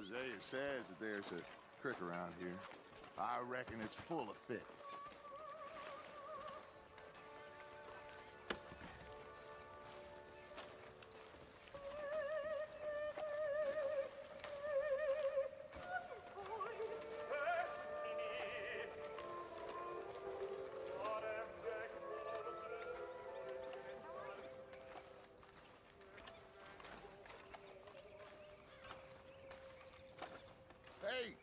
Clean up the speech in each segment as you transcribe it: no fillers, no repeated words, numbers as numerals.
Hosea says that there's a creek around here. I reckon it's full of fish. Hey,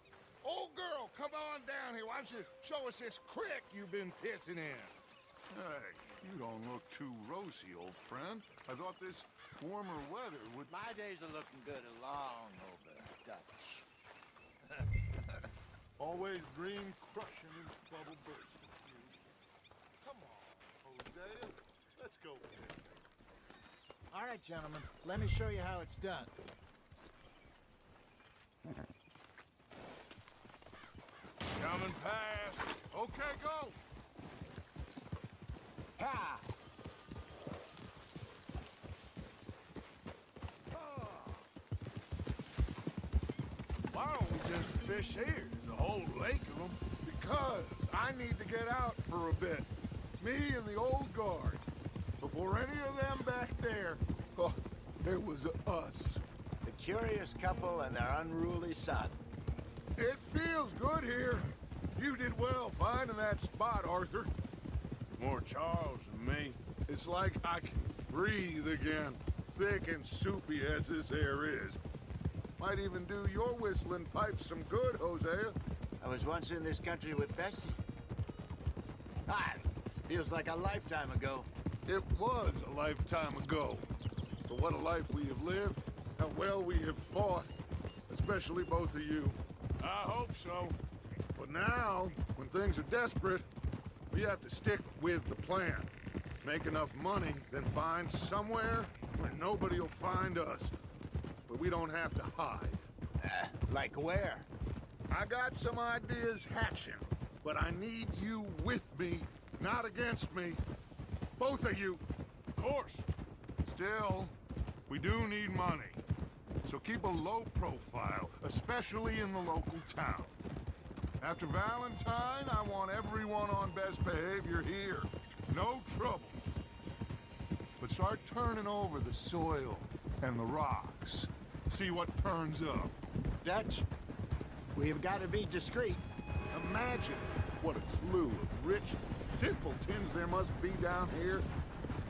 old girl, come on down here. Why don't you show us this creek you've been pissing in? Hey, you don't look too rosy, old friend. I thought this warmer weather would... My days are looking good along over Dutch. Always dream crushing and bubble bursting. Come on, Hosea. Let's go. All right, gentlemen. Let me show you how it's done. Coming past. Okay, go. Ha! Why don't we just fish here? There's a whole lake of them. Because I need to get out for a bit. Me and the old guard. Before any of them back there, oh, it was us. The curious couple and their unruly son. It feels good here. You did well finding that spot, Arthur. More Charles than me. It's like I can breathe again, thick and soupy as this air is. Might even do your whistling pipes some good, Hosea. I was once in this country with Bessie. Ah, feels like a lifetime ago. It was a lifetime ago. But what a life we have lived, how well we have fought, especially both of you. I hope so. But now, when things are desperate, we have to stick with the plan. Make enough money, then find somewhere where nobody will find us. Where we don't have to hide. Like where? I got some ideas hatching, but I need you with me, not against me. Both of you. Of course. Still, we do need money. So keep a low profile, especially in the local town. After Valentine, I want everyone on best behavior here. No trouble. But start turning over the soil and the rocks. See what turns up. Dutch, we've got to be discreet. Imagine what a slew of rich simpletons there must be down here.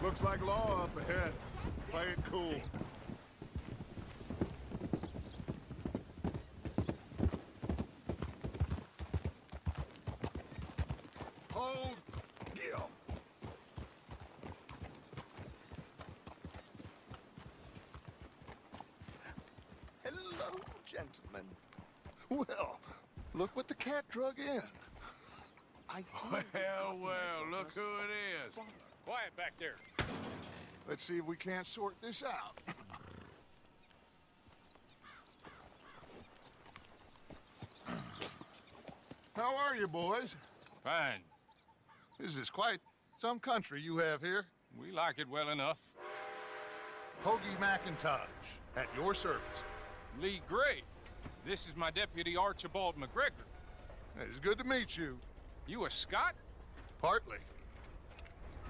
Looks like law up ahead. Play it cool. Hold. Gil. Hello, gentlemen. Well, look what the cat drug in. I see. Well, look who it is. Quiet back there. Let's see if we can't sort this out. How are you, boys? Fine. This is quite some country you have here. We like it well enough. Hoagie McIntosh, at your service. Lee Gray. This is my deputy Archibald McGregor. It's good to meet you. You a Scot? Partly.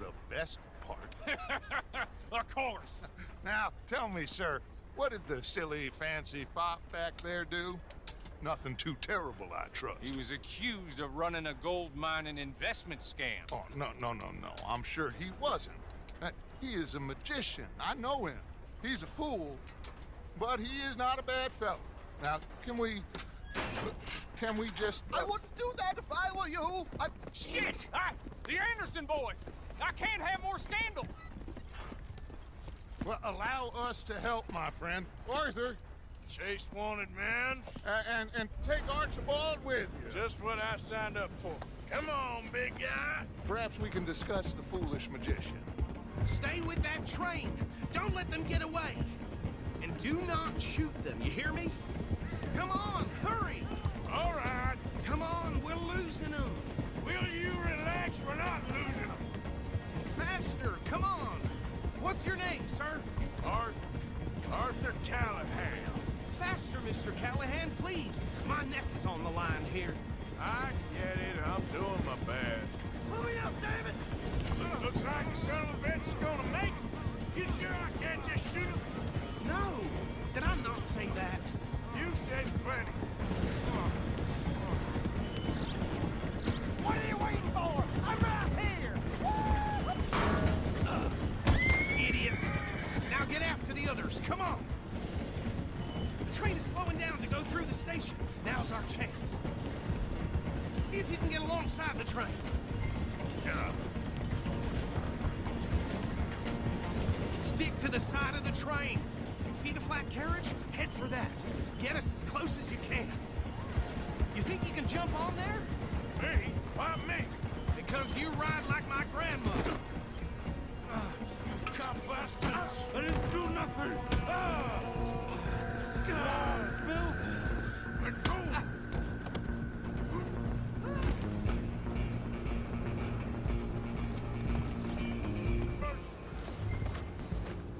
The best part. Of course. Now, tell me, sir, what did the silly, fancy fop back there do? Nothing too terrible, I trust. He was accused of running a gold mining investment scam. Oh, no. I'm sure he wasn't. He is a magician. I know him. He's a fool, but he is not a bad fellow. Now, can we just... I wouldn't do that if I were you. Shit! The Anderson boys! I can't have more scandal! Well, allow us to help, my friend. Arthur! Chase wanted man. And take Archibald with you. Just what I signed up for. Come on, big guy. Perhaps we can discuss the foolish magician. Stay with that train. Don't let them get away. And do not shoot them, you hear me? Come on, hurry! All right. Come on, we're losing them. Will you relax? We're not losing them. Faster, come on. What's your name, sir? Arthur Callahan. Faster, Mr. Callahan, please. My neck is on the line here. I get it. I'm doing my best. Pull me up, David! Looks like the son of a bitch is gonna make it. You sure I can't just shoot him? No! Did I not say that? You've said plenty. What are you waiting for? I'm right here! Idiot! Now get after the others, come on! The train is slowing down to go through the station. Now's our chance. See if you can get alongside the train. Stick to the side of the train. See the flat carriage? Head for that. Get us as close as you can. You think you can jump on there? Me? Why me? Because you ride like my grandmother. Cop bastard! I didn't do nothing! Bill! Let go!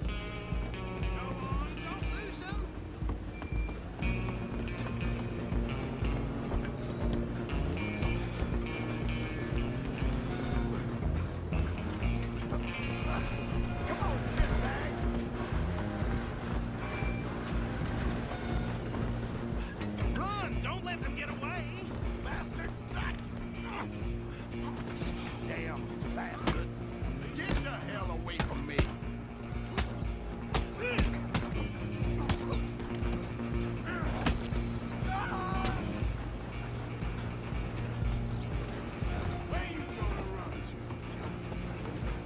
Come on, don't lose them. Run! Don't let them get away! Bastard! Damn bastard! Get the hell away from me! Where you gonna run to?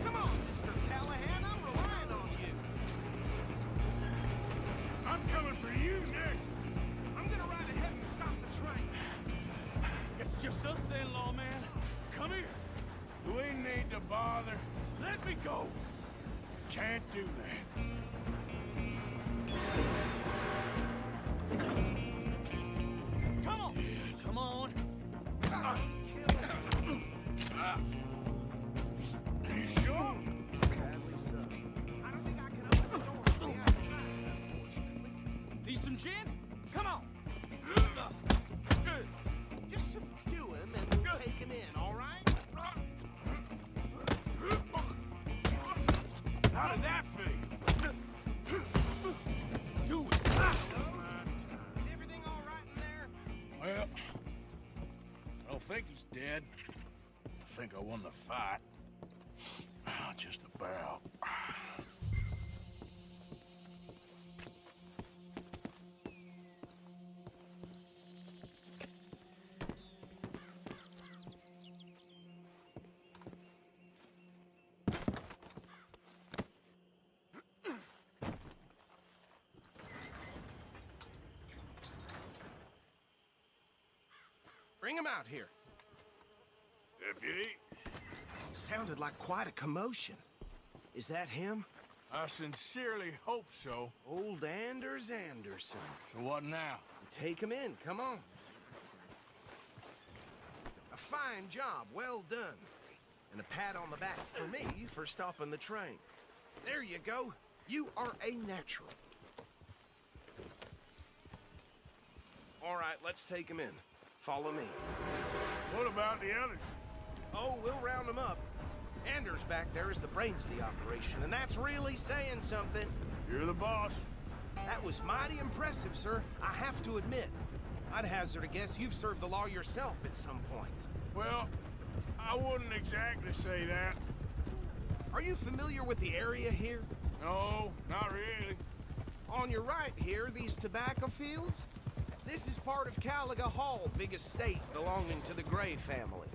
Come on, Mr. Callahan, I'm relying on you. I'm coming for you next! I'm gonna ride ahead and stop the train. It's just us then, lawman. Come here. We need to bother. Let me go. Can't do that. Come on. Come on. Are you sure? I don't think I can open the door from the outside, unfortunately. Need some gin? Come on. Just subdue him and we'll take him in, all right? How did that feel? Do it. Is everything all right in there? Well, I don't think he's dead. I think I won the fight. Just about. Bring him out here. Deputy, Sounded like quite a commotion. Is that him? I sincerely hope so. Old Anders Anderson. So what now? Take him in, come on. A fine job, well done. And a pat on the back for me for stopping the train. There you go. You are a natural. All right, let's take him in. Follow me. What about the others? Oh, we'll round them up. Anders back there is the brains of the operation, and that's really saying something. You're the boss. That was mighty impressive, sir. I have to admit. I'd hazard a guess you've served the law yourself at some point. Well, I wouldn't exactly say that. Are you familiar with the area here? No, not really. On your right here, these tobacco fields? This is part of Caliga Hall, big estate belonging to the Gray family.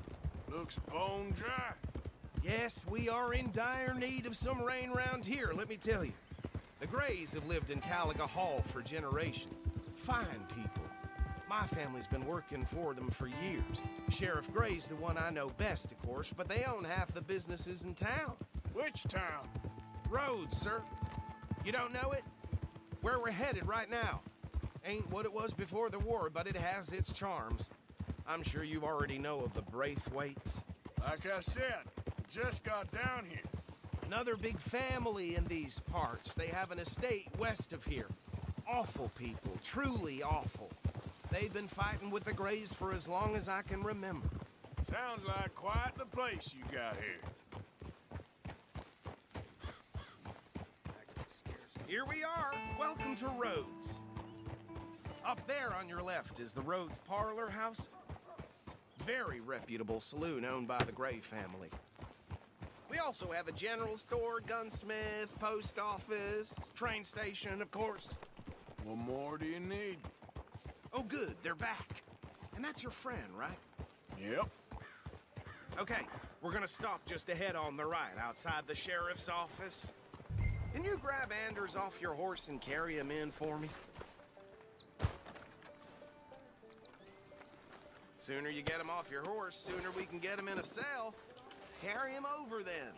Looks bone dry. Yes, we are in dire need of some rain round here, let me tell you. The Grays have lived in Caliga Hall for generations. Fine people. My family's been working for them for years. Sheriff Gray's the one I know best, of course, but they own half the businesses in town. Which town? Rhodes, sir. You don't know it? Where we're headed right now. Ain't what it was before the war, but it has its charms. I'm sure you already know of the Braithwaites. Like I said, just got down here. Another big family in these parts. They have an estate west of here. awful people, truly awful. They've been fighting with the Greys for as long as I can remember. Sounds like quite the place you got here. Here we are. Welcome to Rhodes. Up there on your left is the Rhodes Parlor House. Very reputable saloon owned by the Gray family. We also have a general store, gunsmith, post office, train station, of course. What more do you need? Oh, good, they're back. And that's your friend, right? Yep. Okay, we're gonna stop just ahead on the right, outside the sheriff's office. Can you grab Anders off your horse and carry him in for me? Sooner you get him off your horse, sooner we can get him in a cell. Carry him over then.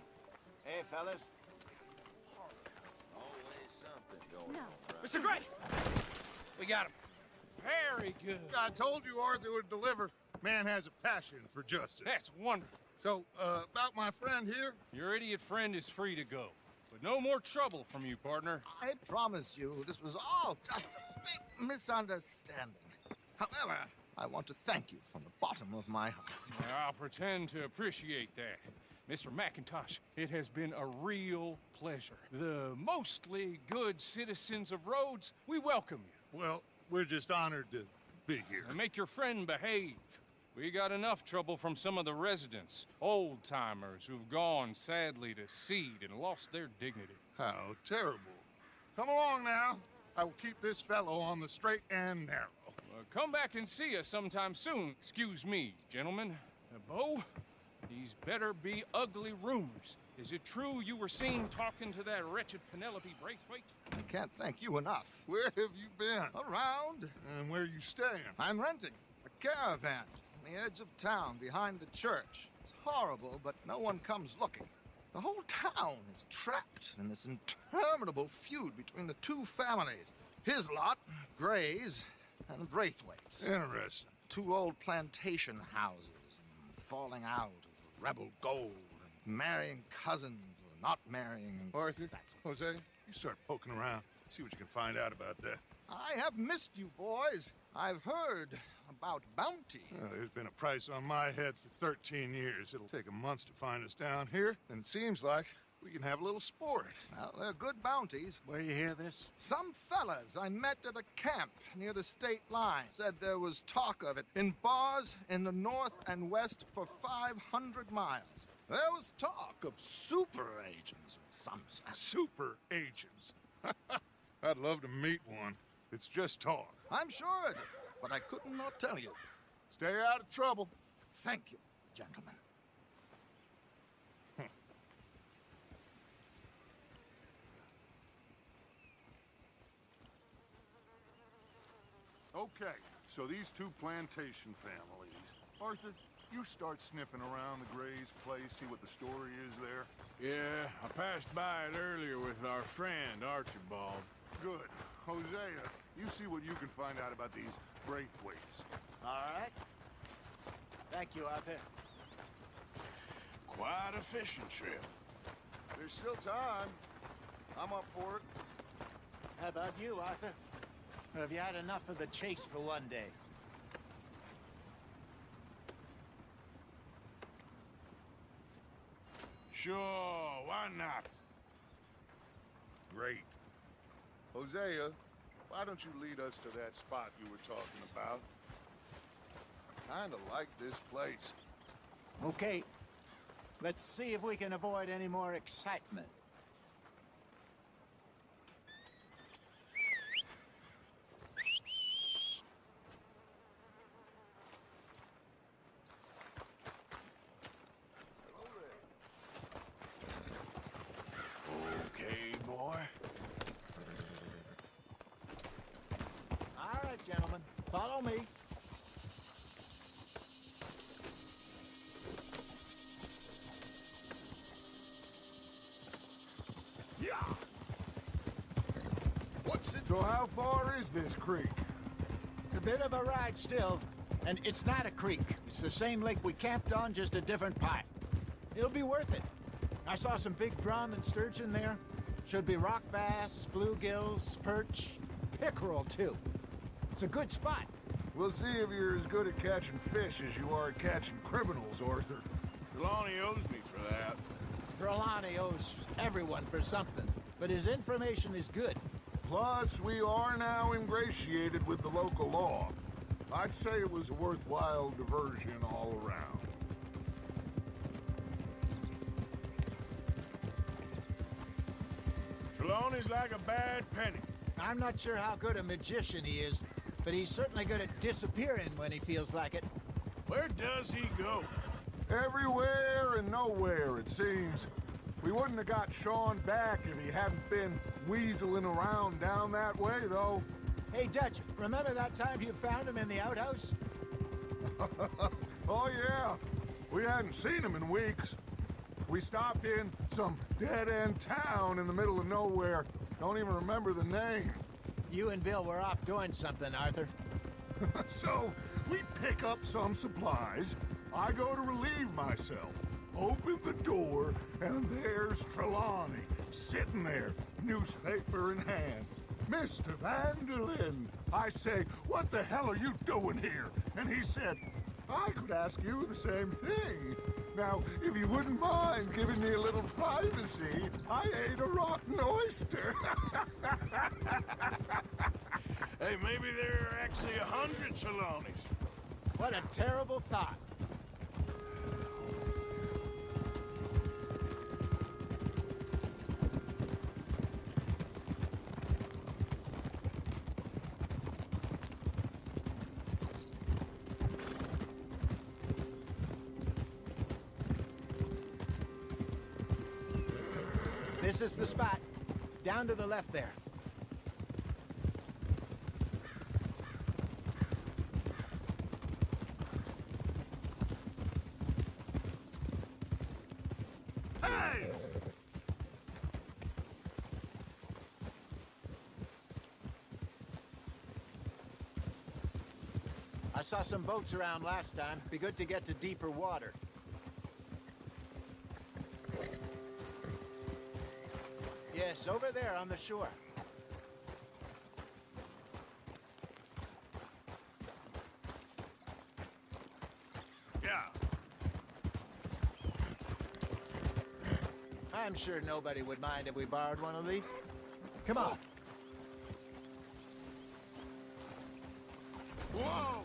Hey, fellas. Mr. Gray! We got him. Very good. I told you Arthur would deliver. Man has a passion for justice. That's wonderful. So, about my friend here? Your idiot friend is free to go. But no more trouble from you, partner. I promise you, this was all just a big misunderstanding. However, I want to thank you from the bottom of my heart. I'll pretend to appreciate that. Mr. McIntosh, it has been a real pleasure. The mostly good citizens of Rhodes, we welcome you. Well, we're just honored to be here. And make your friend behave. We got enough trouble from some of the residents, old-timers who've gone, sadly, to seed and lost their dignity. How terrible. Come along now. I will keep this fellow on the straight and narrow. Come back and see us sometime soon. Excuse me, gentlemen. Bo, these better be ugly rumors. Is it true you were seen talking to that wretched Penelope Braithwaite? I can't thank you enough. Where have you been? Around, And where you staying? I'm renting a caravan on the edge of town behind the church. It's horrible, but no one comes looking. The whole town is trapped in this interminable feud between the two families. His lot, Gray's, and Braithwaite's. Interesting. Two old plantation houses, and falling out of rebel gold, and marrying cousins or not marrying. And Arthur, that's Jose, you start poking around. See what you can find out about that. I have missed you, boys. I've heard about bounty. There's been a price on my head for 13 years. It'll take a month to find us down here, and it seems like we can have a little sport. Well, they're good bounties. Where you hear this? Some fellas I met at a camp near the state line said there was talk of it in bars in the north and west for 500 miles. There was talk of super agents of some sort. Super agents. I'd love to meet one. It's just talk. I'm sure it is, but I couldn't not tell you. Stay out of trouble. Thank you, gentlemen. Okay, so these two plantation families. Arthur, you start sniffing around the Gray's place, see what the story is there. Yeah, I passed by it earlier with our friend, Archibald. Good. Hosea, you see what you can find out about these Braithwaites. All right. Thank you, Arthur. Quite a fishing trip. There's still time. I'm up for it. How about you, Arthur? Or have you had enough of the chase for one day? Sure, why not? Great. Hosea, why don't you lead us to that spot you were talking about? Kinda like this place. Okay. Let's see if we can avoid any more excitement. Okay, boy. All right, gentlemen. Follow me. Yeah! So how far is this creek? It's a bit of a ride still, and it's not a creek. It's the same lake we camped on, just a different pipe. It'll be worth it. I saw some big drum and sturgeon there. Should be rock bass, bluegills, perch, pickerel, too. It's a good spot. We'll see if you're as good at catching fish as you are at catching criminals, Arthur. Trelawney owes me for that. Trelawney owes everyone for something, but his information is good. Plus, we are now ingratiated with the local law. I'd say it was a worthwhile diversion all around. Trelawney's like a bad penny. I'm not sure how good a magician he is, but he's certainly good at disappearing when he feels like it. Where does he go? Everywhere and nowhere, it seems. We wouldn't have got Sean back if he hadn't been weaseling around down that way, though. Hey, Dutch, remember that time you found him in the outhouse? Oh, yeah. We hadn't seen him in weeks. We stopped in some dead-end town in the middle of nowhere. Don't even remember the name. You and Bill were off doing something, Arthur. So, we pick up some supplies. I go to relieve myself. Open the door, and there's Trelawney, sitting there, newspaper in hand. Mr. Vanderlyn. I say, what the hell are you doing here? And he said, I could ask you the same thing. Now, if you wouldn't mind giving me a little privacy, I ate a rotten oyster. Hey, maybe there are actually 100 Trelawneys. What a terrible thought. This is the spot. Down to the left there. Hey! I saw some boats around last time. Be good to get to deeper water. Yes, over there on the shore. Yeah. I'm sure nobody would mind if we borrowed one of these. Come on. Whoa!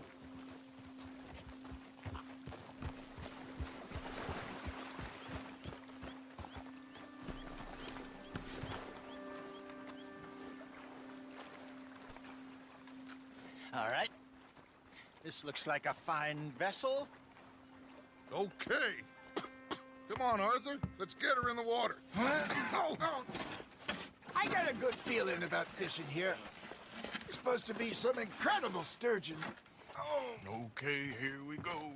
All right. This looks like a fine vessel. Okay. Come on, Arthur. Let's get her in the water. Oh. I got a good feeling about fishing here. It's supposed to be some incredible sturgeon. Oh. Okay, here we go.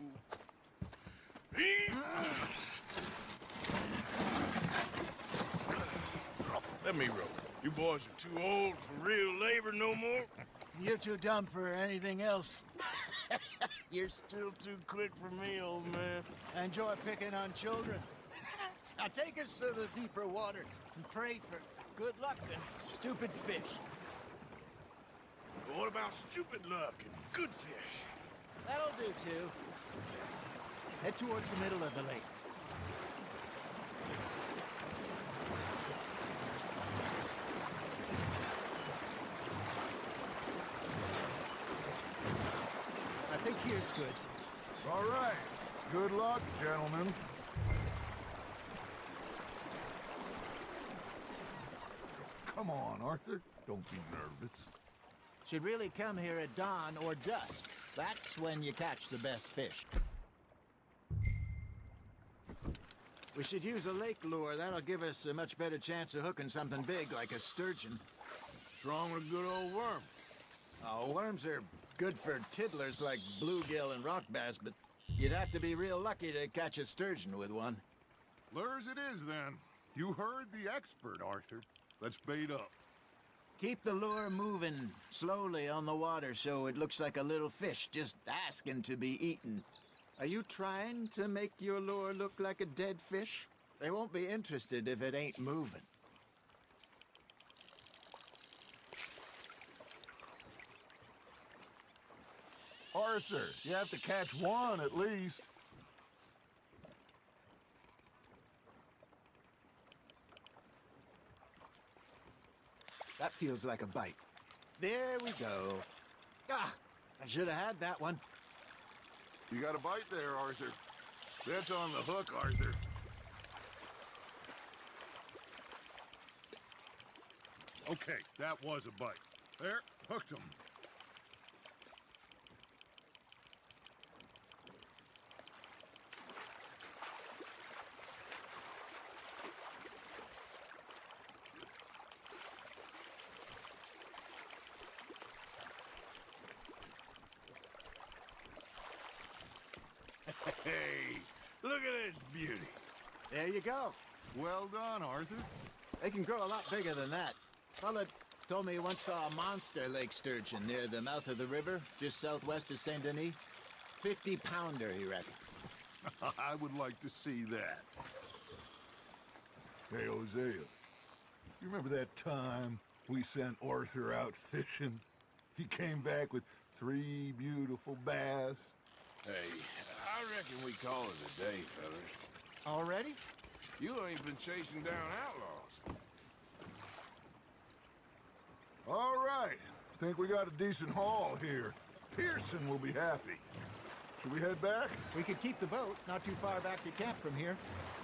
Let me row. You boys are too old for real labor no more. You're too dumb for anything else. You're still too quick for me, old man. I enjoy picking on children. Now take us to the deeper water and pray for good luck and stupid fish. But what about stupid luck and good fish? That'll do, too. Head towards the middle of the lake. I think here's good. All right. Good luck, gentlemen. Come on, Arthur. Don't be nervous. Should really come here at dawn or dusk. That's when you catch the best fish. We should use a lake lure. That'll give us a much better chance of hooking something big like a sturgeon. What's wrong with a good old worm? Oh, worms are good for tiddlers like bluegill and rock bass, but you'd have to be real lucky to catch a sturgeon with one. Lures it is, then. You heard the expert, Arthur. Let's bait up. Keep the lure moving slowly on the water so it looks like a little fish just asking to be eaten. Are you trying to make your lure look like a dead fish? They won't be interested if it ain't moving. Arthur, you have to catch one at least. That feels like a bite. There we go. Ah, I should have had that one. You got a bite there, Arthur. That's on the hook, Arthur. Okay, that was a bite. There, hooked him. Hey, look at this beauty. There you go. Well done, Arthur. They can grow a lot bigger than that. Fella told me he once saw a monster lake sturgeon near the mouth of the river, just southwest of Saint Denis. 50-pounder, he reckoned. I would like to see that. Hey, Hosea, you remember that time we sent Arthur out fishing? He came back with 3 beautiful bass. Hey, I reckon we call it a day, fellas. Already? You ain't been chasing down outlaws. All right. Think we got a decent haul here. Pearson will be happy. Should we head back? We could keep the boat not too far back to camp from here.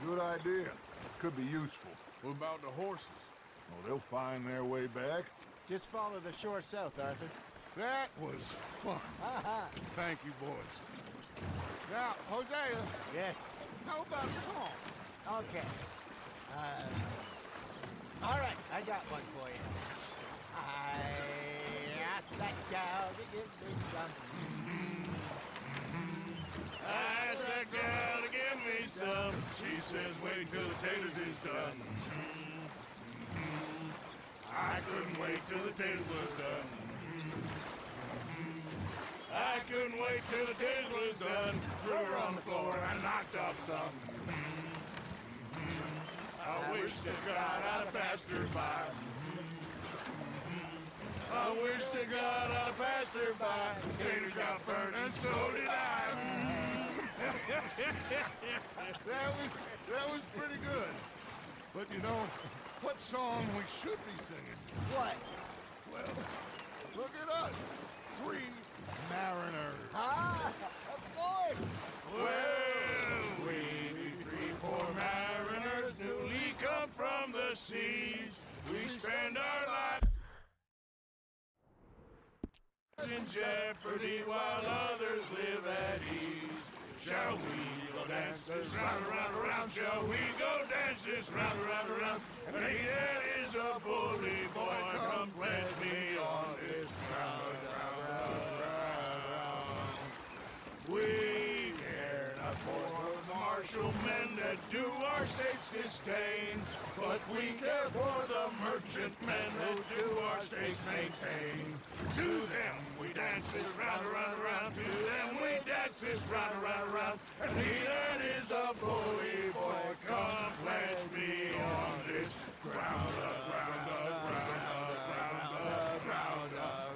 Good idea. Could be useful. What about the horses? Oh, they'll find their way back. Just follow the shore south, Arthur. That was fun. Thank you, boys. Now, Hosea, Yes. how about a song? Okay. All right, I got one for you. I asked that gal to give me some. I asked that girl to give me some. She says, wait till the taters is done. I couldn't wait till the taters was done. I couldn't wait till the taters was done. Threw her on the floor and knocked off some. I wish to God I'd have passed her by. I wish to God I'd have passed her by. The taters got burned and so did I. That was pretty good. But you know, what song we should be singing? What? Well, look at us. 3 mariners. Ah, of course. Well, we 3 poor mariners newly come from the seas. We spend our lives in jeopardy while others live at ease. Shall we go dance this round, around, around? Shall we go dance this round, around, around? And he that is a bully boy, come pledge me on this round, round, round. We care not for the martial men that do our state's disdain, but we care for the merchant men that do our state's maintain. To them we dance this round, around, around. To them we dance this round, around, around. And he that is a bully boy, come pledge me on this ground, ground, ground, ground, ground,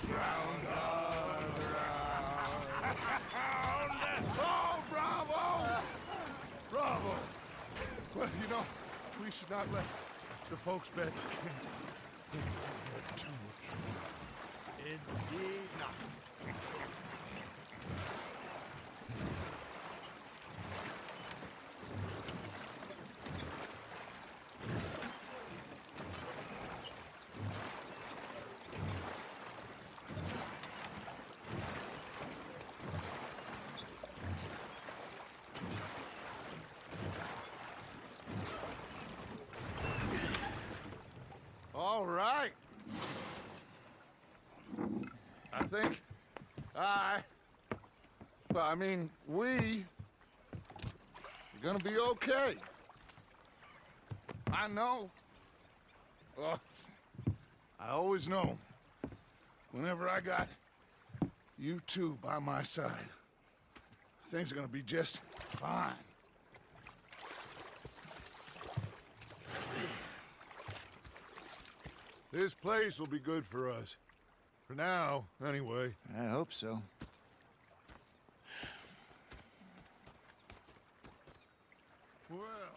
ground, ground. Oh, bravo! Bravo! Well, you know, we should not let the folks back in think we had too much fun. Indeed not. All right. I think we are gonna be okay. I know. I always know. Whenever I got you two by my side, things are gonna be just fine. This place will be good for us. For now, anyway. I hope so. Well,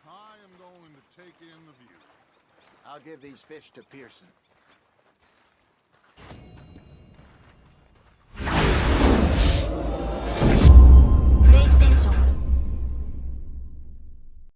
I am going to take in the view. I'll give these fish to Pearson.